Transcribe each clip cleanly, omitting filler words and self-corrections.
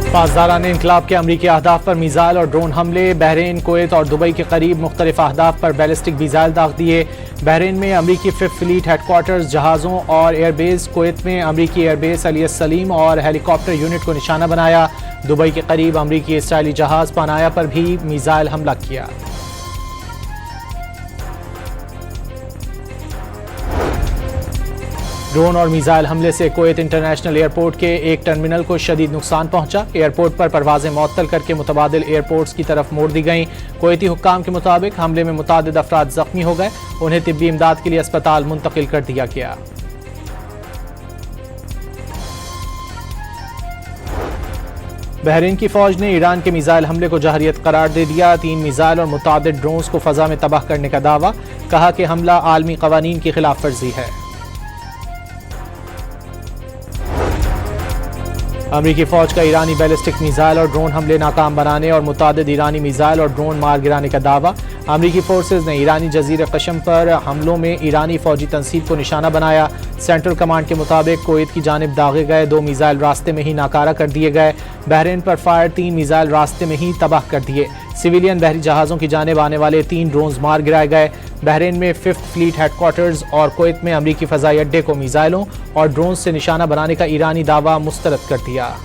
पासदारान इनकलाब के अमरीकी अहदाफ पर मिसाइल और ड्रोन हमले। बहरीन, कुवैत और दुबई के करीब मुख्तलिफ अहदाफ पर बैलिस्टिक मिसाइल दाग दिए। बहरीन में अमरीकी फिफ्थ फ्लीट हेडक्वार्टर्स, जहाज़ों और एयरबेस। कुवैत में अमरीकी एयरबेस अली सलीम और हेलीकॉप्टर यूनिट को निशाना बनाया। दुबई के करीब अमरीकी इसराइली जहाज़ पनाया पर भी मिसाइल हमला किया। ड्रोन और मिसाइल हमले से कुवैत इंटरनेशनल एयरपोर्ट के एक टर्मिनल को शदीद नुकसान पहुंचा। एयरपोर्ट पर परवाजें मुअत्तल करके मुतबादिल एयरपोर्ट्स की तरफ मोड़ दी गईं। कुवैती हुक्काम के मुताबिक हमले में मुतादिद अफराद जख्मी हो गए। उन्हें तिब्बी इमदाद के लिए अस्पताल मुंतकिल कर दिया गया। बहरीन की फौज ने ईरान के मिसाइल हमले को जहरियत करार दे दिया। 3 मिसाइल और मुतादिद ड्रोन्स को फजा में तबाह करने का दावा। कहा कि हमला आलमी कवानीन की खिलाफ वर्जी है। अमरीकी फौज का ईरानी बैलिस्टिक मिसाइल और ड्रोन हमले नाकाम बनाने और मुतादिद ईरानी मिसाइल और ड्रोन मार गिराने का दावा। अमरीकी फोर्सेज ने ईरानी जजीरे कशम पर हमलों में ईरानी फौजी तनसीब को निशाना बनाया। सेंट्रल कमांड के मुताबिक कुवैत की जानिब दागे गए 2 मिसाइल रास्ते में ही नाकारा कर दिए गए। बहरीन पर फायर 3 मिसाइल रास्ते में ही तबाह कर दिए। सिविलियन बहरी जहाज़ों की जानिब आने वाले 3 ड्रोन्स मार गिराए गए। बहरीन में फिफ्थ फ्लीट हेडक्वार्टर्स और कुवैत में अमरीकी फ़ज़ाई अड्डे को मिसाइलों और ड्रोन से निशाना बनाने का ईरानी दावा मुस्तरद कर दिया।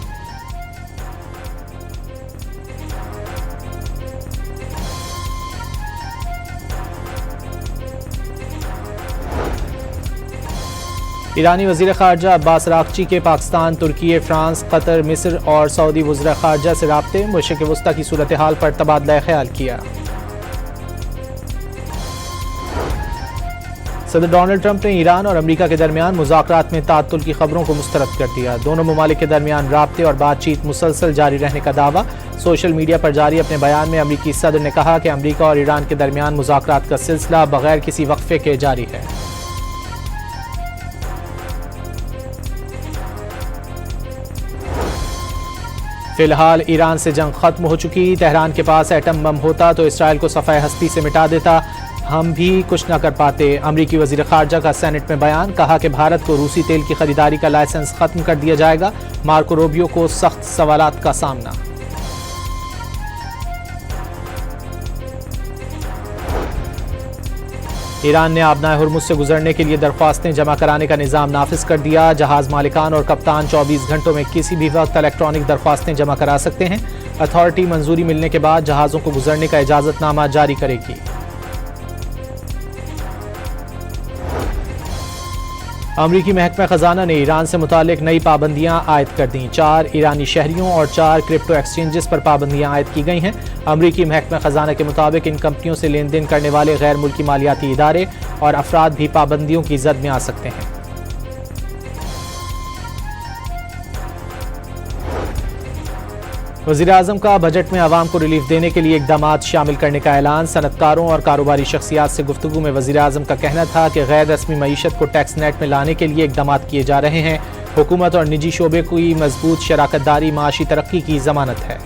ईरानी वज़ीर ख़ारजा अब्बास रागची के पाकिस्तान, तुर्की, फ्रांस, कतर, मिस्र और सऊदी वज़ीर ख़ारजा से राब्ते। मशरिक़ वस्ता की सूरत हाल पर तबादला ख्याल किया। सदर डोनाल्ड ट्रंप ने ईरान और अमरीका के दरमियान मुज़ाकरात में ताअत्तुल की खबरों को मुस्तरद कर दिया। दोनों ममालिक के दरमियान राब्ते और बातचीत मुसलसल जारी रहने का दावा। सोशल मीडिया पर जारी अपने बयान में अमरीकी सदर ने कहा कि अमरीका और ईरान के दरमियान मुज़ाकरात का सिलसिला बगैर किसी वक्फे के जारी है। फिलहाल ईरान से जंग खत्म हो चुकी। तेहरान के पास एटम बम होता तो इसराइल को सफ़ाए हस्ती से मिटा देता। हम भी कुछ न कर पाते। अमरीकी वज़ीर ख़ारजा का सेनेट में बयान। कहा कि भारत को रूसी तेल की खरीदारी का लाइसेंस खत्म कर दिया जाएगा। मार्को रूबियो को सख्त सवालात का सामना। ईरान ने आबनाए हुर्मुज़ से गुजरने के लिए दरख्वास्तें जमा कराने का निज़ाम नाफिज कर दिया। जहाज़ मालिकान और कप्तान 24 घंटों में किसी भी वक्त इलेक्ट्रॉनिक दरख्वास्तें जमा करा सकते हैं। अथॉरिटी मंजूरी मिलने के बाद जहाज़ों को गुजरने का इजाज़तनामा जारी करेगी। अमरीकी महकमा खजाना ने ईरान से मुतालिक नई पाबंदियां आयद कर दी। 4 ईरानी शहरियों और 4 क्रिप्टो एक्सचेंजेस पर पाबंदियां आयद की गई हैं। अमरीकी महकमा खजाना के मुताबिक इन कंपनियों से लेन देन करने वाले गैर मुल्की मालियाती इदारे और अफराद भी पाबंदियों की जद में आ सकते हैं। वज़ीर-ए-आज़म का बजट में आवाम को रिलीफ देने के लिए इक़दामात शामिल करने का ऐलान। सनतकारों और कारोबारी शख्सियात से गुफ्तगू में वज़ीर-ए-आज़म का कहना था कि गैर रस्मी मईशत को टैक्स नेट में लाने के लिए इक़दामात किए जा रहे हैं। हुकूमत और निजी शोबे की मजबूत शराकत दारी माशी तरक्की की ज़मानत है।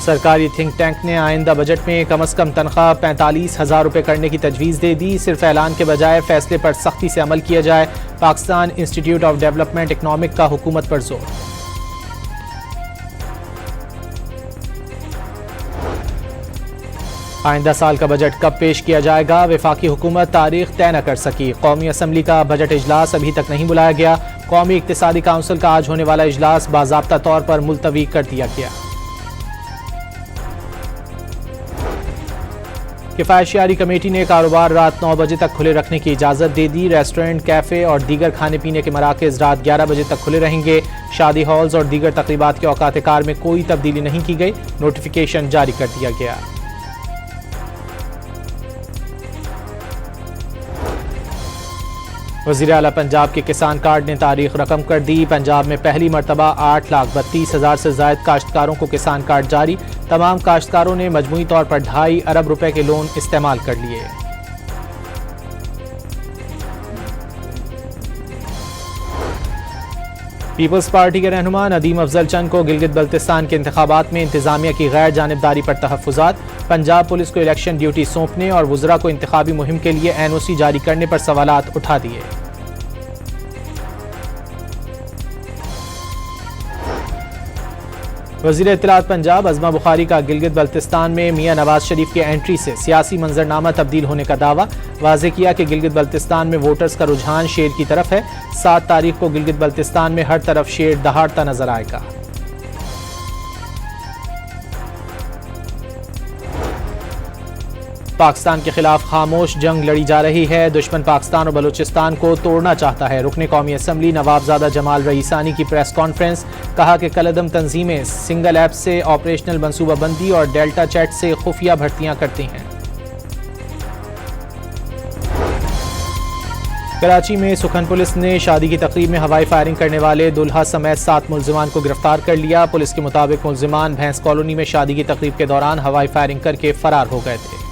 सरकारी थिंक टैंक ने आइंदा बजट में कम अज़ कम तनख्वाह 45,000 रुपये करने की तजवीज़ दे दी। सिर्फ ऐलान के बजाय फैसले पर सख्ती से अमल किया जाए। Pakistan institute of development economic का हुकूमत पर जोर। आइंदा साल का बजट कब पेश किया जाएगा? वफाकी हुकूमत तारीख तय न कर सकी। कौमी असम्बली का बजट इजलास अभी तक नहीं बुलाया गया। कौमी इक्तिसादी काउंसिल का आज होने वाला इजलास बाज़ाब्ता तौर पर मुलतवी कर दिया गया। किफ़ायत-शयारी कमेटी ने कारोबार रात 9 बजे तक खुले रखने की इजाज़त दे दी। रेस्टोरेंट, कैफ़े और दीगर खाने पीने के मराकज़ रात 11 बजे तक खुले रहेंगे। शादी हॉल्स और दीगर तकरीबात के औकात कार में कोई तब्दीली नहीं की गई। नोटिफिकेशन जारी कर दिया गया। वज़ीर आला पंजाब के किसान कार्ड ने तारीख रकम कर दी। पंजाब में पहली मरतबा 8,32,000 से ज़ायद काश्तकारों को किसान कार्ड जारी। तमाम काश्तकारों ने मजमूई तौर पर 2.5 अरब रुपए के लोन इस्तेमाल कर लिए। पीपल्स पार्टी के रहनुमा नदीम अफजल चंद को गिलगित बल्तिस्तान के इंतखाबात में इंतजामिया की गैर जानिबदारी पर तहफ़्फ़ुज़ात। पंजाब पुलिस को इलेक्शन ड्यूटी सौंपने और वुज़रा को इंतखाबी मुहिम के लिए NOC जारी करने पर सवालात उठा दिए। वज़ीर इत्तलात पंजाब अज़मा बुखारी का गिलगित बल्तिस्तान में मियां नवाज शरीफ के एंट्री से सियासी मंजरनामा तब्दील होने का दावा। वाज़ेह किया कि गिलगित बल्तिस्तान में वोटर्स का रुझान शेर की तरफ है। 7 तारीख को गिलगित बल्तिस्तान में हर तरफ शेर दहाड़ता नजर आएगा। पाकिस्तान के खिलाफ खामोश जंग लड़ी जा रही है। दुश्मन पाकिस्तान और बलूचिस्तान को तोड़ना चाहता है। रुकने कौमी असम्बली नवाबजादा जमाल रईसानी की प्रेस कॉन्फ्रेंस। कहा कि कलअदम तंजीमें सिंगल ऐप से ऑपरेशनल मनसूबाबंदी और डेल्टा चैट से खुफिया भर्तियां करती हैं। कराची में सुखन पुलिस ने शादी की तकरीब में हवाई फायरिंग करने वाले दुल्हा समेत 7 मुल्जिमान को गिरफ्तार कर लिया। पुलिस के मुताबिक मुल्जिमान भैंस कॉलोनी में शादी की तकरीब के दौरान हवाई फायरिंग करके फरार हो गए थे।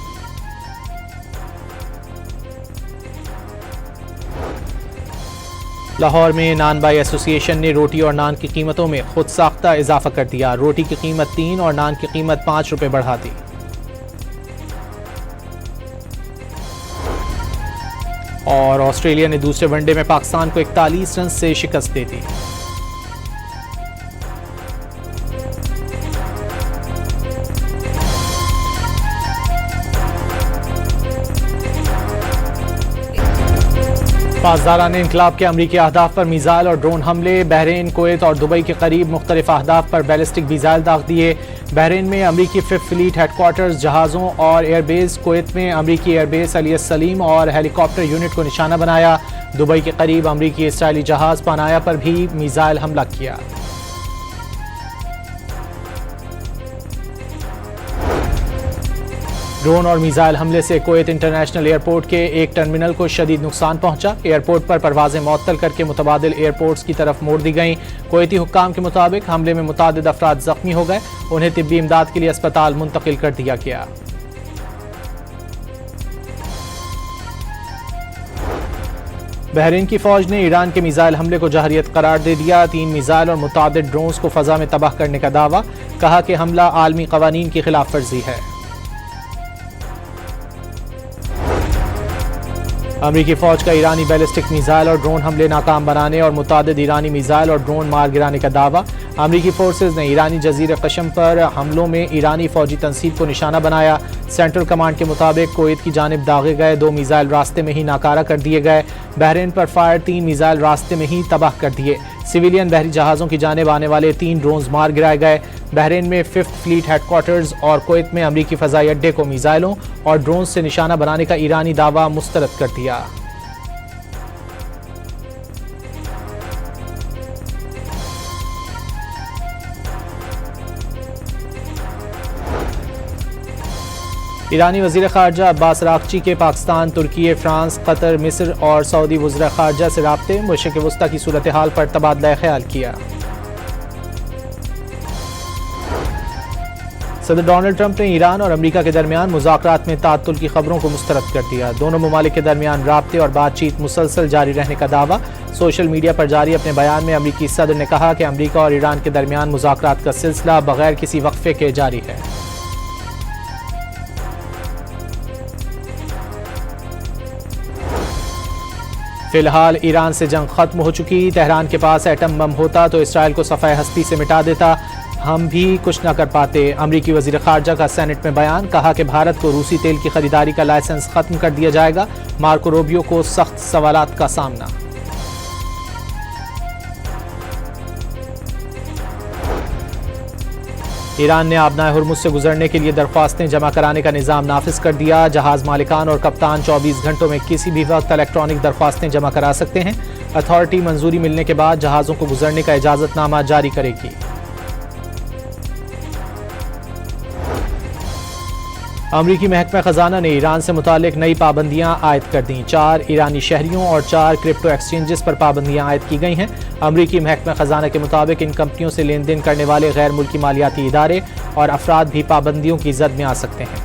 लाहौर में नान बाई एसोसिएशन ने रोटी और नान की कीमतों में खुद साख्ता इजाफा कर दिया। रोटी की कीमत 3 और नान की कीमत 5 रुपए बढ़ा दी। और ऑस्ट्रेलिया ने दूसरे वनडे में पाकिस्तान को 41 रन से शिकस्त दे दी। पासदारान इनकलाब के अमरीकी अहदाफ पर मिसाइल और ड्रोन हमले। बहरीन, कुवैत और दुबई के करीब मुख्तलिफ अहदाफ पर बैलिस्टिक मिसाइल दाग दिए। बहरीन में अमरीकी 5th फ्लीट हेडक्वार्टर्स, जहाज़ों और एयरबेस। कुवैत में अमरीकी एयरबेस अली सलीम और हेलीकॉप्टर यूनिट को निशाना बनाया। दुबई के करीब अमरीकी इसराइली जहाज़ पनाया पर भी मिसाइल हमला किया। ड्रोन और मिसाइल हमले से कुवैत इंटरनेशनल एयरपोर्ट के एक टर्मिनल को शदीद नुकसान पहुंचा। एयरपोर्ट पर परवाजें मुअत्तल करके मुतबादिल एयरपोर्ट्स की तरफ मोड़ दी गईं। कुवैती हुक्काम के मुताबिक हमले में मुतादिद अफराद जख्मी हो गए। उन्हें तिब्बी इमदाद के लिए अस्पताल मुंतकिल कर दिया गया। बहरीन की फौज ने ईरान के मिसाइल हमले को जहरियत करार दे दिया। 3 मिसाइल और मुतादिद ड्रोन्स को फजा में तबाह करने का दावा। कहा कि हमला आलमी कवानीन की खिलाफ वर्जी है। अमरीकी फौज का ईरानी बैलिस्टिक मिसाइल और ड्रोन हमले नाकाम बनाने और मुतादिद ईरानी मिसाइल और ड्रोन मार गिराने का दावा। अमरीकी फोर्सेज ने ईरानी जजीरे कशम पर हमलों में ईरानी फौजी तंसीब को निशाना बनाया। सेंट्रल कमांड के मुताबिक कुवैत की जानिब दागे गए 2 मिसाइल रास्ते में ही नाकारा कर दिए गए। बहरीन पर फायर 3 मिसाइल रास्ते में ही तबाह कर दिए। सिविलियन बहरी जहाज़ों की जानिब आने वाले 3 ड्रोन्स मार गिराए गए। बहरीन में 5th फ्लीट हेडक्वार्टर्स और कुवैत में अमरीकी फ़ज़ाई अड्डे को मिसाइलों और ड्रोन से निशाना बनाने का ईरानी दावा मुस्तरद कर दिया। ईरानी वज़ीर ख़ारजा अब्बास अराग़ची के पाकिस्तान, तुर्की, फ्रांस, कतर, मिस्र और सऊदी वज़ीर ख़ारजा से राब्ते। मशरिक़ वस्ता की सूरत हाल पर तबादला ख्याल किया। सदर डोनाल्ड ट्रंप ने ईरान और अमरीका के दरमियान मुज़ाकरात में ताअत्तुल की खबरों को मुस्तरद कर दिया। दोनों ममालिक के दरमियान राब्ते और बातचीत मुसलसल जारी रहने का दावा। सोशल मीडिया पर जारी अपने बयान में अमरीकी सदर ने कहा कि अमरीका और ईरान के दरमियान मुज़ाकरात का सिलसिला बगैर किसी वक्फे के जारी है। फिलहाल ईरान से जंग खत्म हो चुकी। तेहरान के पास एटम बम होता तो इसराइल को सफ़ाए हस्ती से मिटा देता। हम भी कुछ न कर पाते। अमरीकी वज़ीर ख़ारजा का सेनेट में बयान। कहा कि भारत को रूसी तेल की खरीदारी का लाइसेंस खत्म कर दिया जाएगा। मार्को रूबियो को सख्त सवालात का सामना। ईरान ने आबनाए हुर्मुज़ से गुजरने के लिए दरख्वास्तें जमा कराने का निज़ाम नाफिज कर दिया। जहाज़ मालिकान और कप्तान 24 घंटों में किसी भी वक्त इलेक्ट्रॉनिक दरख्वास्तें जमा करा सकते हैं। अथॉरिटी मंजूरी मिलने के बाद जहाज़ों को गुजरने का इजाज़तनामा जारी करेगी। अमरीकी महकमा खजाना ने ईरान से मुतालिक नई पाबंदियां आयद कर दी। 4 ईरानी शहरियों और 4 क्रिप्टो एक्सचेंजेस पर पाबंदियां आयद की गई हैं। अमरीकी महकमा खजाना के मुताबिक इन कंपनियों से लेन देन करने वाले गैर मुल्की मालियाती इदारे और अफराद भी पाबंदियों की जद में आ सकते हैं।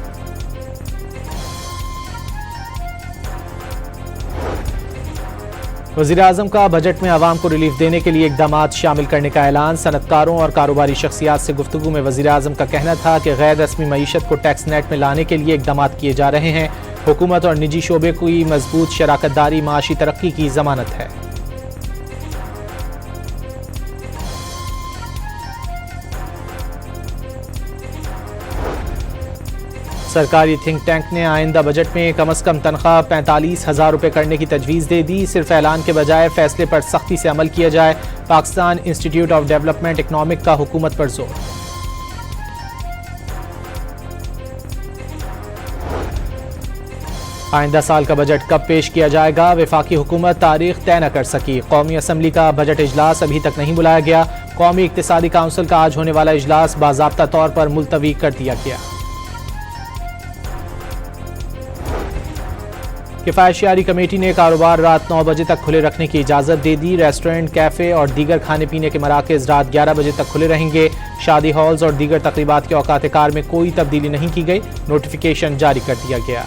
वज़ीर-ए-आज़म का बजट में आवाम को रिलीफ देने के लिए इक़दाम शामिल करने का ऐलान। सनअतकारों और कारोबारी शख्सियात से गुफ्तगू में वज़ीर-ए-आज़म का कहना था कि गैर रस्मी मईशत को टैक्स नेट में लाने के लिए इक़दाम किए जा रहे हैं। हुकूमत और निजी शोबे की मजबूत शराकतदारी माशी तरक्की की ज़मानत है। सरकारी थिंक टैंक ने आइंदा बजट में कम अज़ कम तनख्वाह 45,000 रुपये करने की तजवीज़ दे दी। सिर्फ ऐलान के बजाय फैसले पर सख्ती से अमल किया जाए। Pakistan institute of development economic का हुकूमत पर जोर। आइंदा साल का बजट कब पेश किया जाएगा? वफाकी हुकूमत तारीख तय न कर सकी। कौमी असम्बली का बजट इजलास अभी तक नहीं बुलाया गया। कौमी इक्तिसादी काउंसिल का आज होने वाला इजलास बाज़ाब्ता तौर पर मुलतवी कर दिया गया। किफ़ायतशियारी कमेटी ने कारोबार रात 9 बजे तक खुले रखने की इजाज़त दे दी। रेस्टोरेंट, कैफ़े और दीगर खाने पीने के मराकज़ रात 11 बजे तक खुले रहेंगे। शादी हॉल्स और दीगर तकरीबात के औकात कार में कोई तब्दीली नहीं की गई। नोटिफिकेशन जारी कर दिया गया।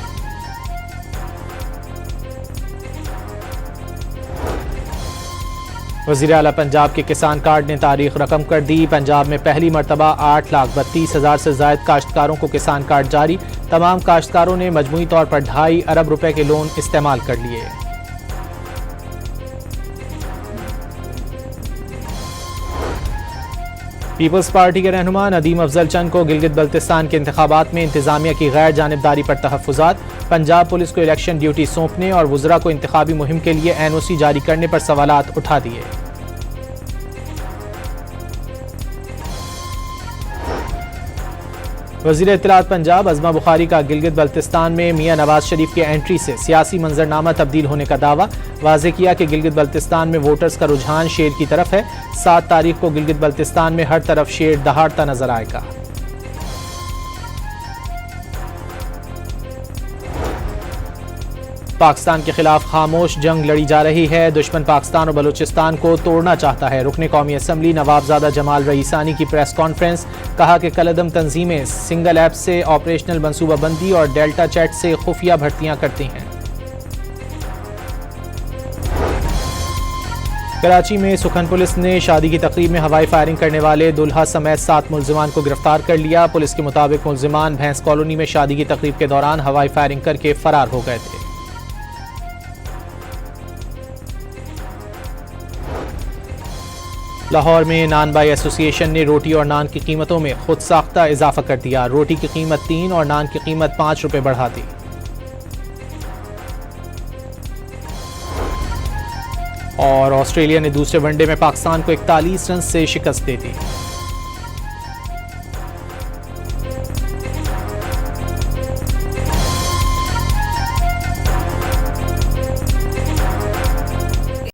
वज़ीर आला पंजाब के किसान कार्ड ने तारीख रकम कर दी। पंजाब में पहली मरतबा 8,32,000 से ज़ायद काश्तकारों को किसान कार्ड जारी। तमाम काश्तकारों ने मजमूई तौर पर 2.5 अरब रुपए के लोन इस्तेमाल कर लिए। पीपल्स पार्टी के रहनुमा नदीम अफजल चंद को गिलगित बल्तिस्तान के इंतखाबात में इंतजामिया की गैर जानिबदारी पर तहफ़्फ़ुज़ात। पंजाब पुलिस को इलेक्शन ड्यूटी सौंपने और वुज़रा को इंतखाबी मुहिम के लिए NOC जारी करने पर सवालात उठा दिए। वज़ीर इत्तलात पंजाब अज़मा बुखारी का गिलगित बल्तिस्तान में मियां नवाज शरीफ के एंट्री से सियासी मंजरनामा तब्दील होने का दावा। वाज़ेह किया कि गिलगित बल्तिस्तान में वोटर्स का रुझान शेर की तरफ है। 7 तारीख को गिलगित बल्तिस्तान में हर तरफ शेर दहाड़ता नजर आएगा। पाकिस्तान के खिलाफ खामोश जंग लड़ी जा रही है। दुश्मन पाकिस्तान और बलूचिस्तान को तोड़ना चाहता है। रुकने कौमी असम्बली नवाबजादा जमाल रईसानी की प्रेस कॉन्फ्रेंस। कहा कि कलअदम तंजीमें सिंगल ऐप से ऑपरेशनल मनसूबाबंदी और डेल्टा चैट से खुफिया भर्तियां करती हैं। कराची में सुखन पुलिस ने शादी की तकरीब में हवाई फायरिंग करने वाले दुल्हा समेत 7 मुल्जिमान को गिरफ्तार कर लिया। पुलिस के मुताबिक मुल्जिमान भैंस कॉलोनी में शादी की तकरीब के दौरान हवाई फायरिंग करके फरार हो गए थे। लाहौर में नान बाई एसोसिएशन ने रोटी और नान की कीमतों में खुद साख्ता इजाफा कर दिया। रोटी की कीमत 3 और नान की कीमत 5 रुपये बढ़ा दी। और ऑस्ट्रेलिया ने दूसरे वनडे में पाकिस्तान को 41 रन से शिकस्त दे दी।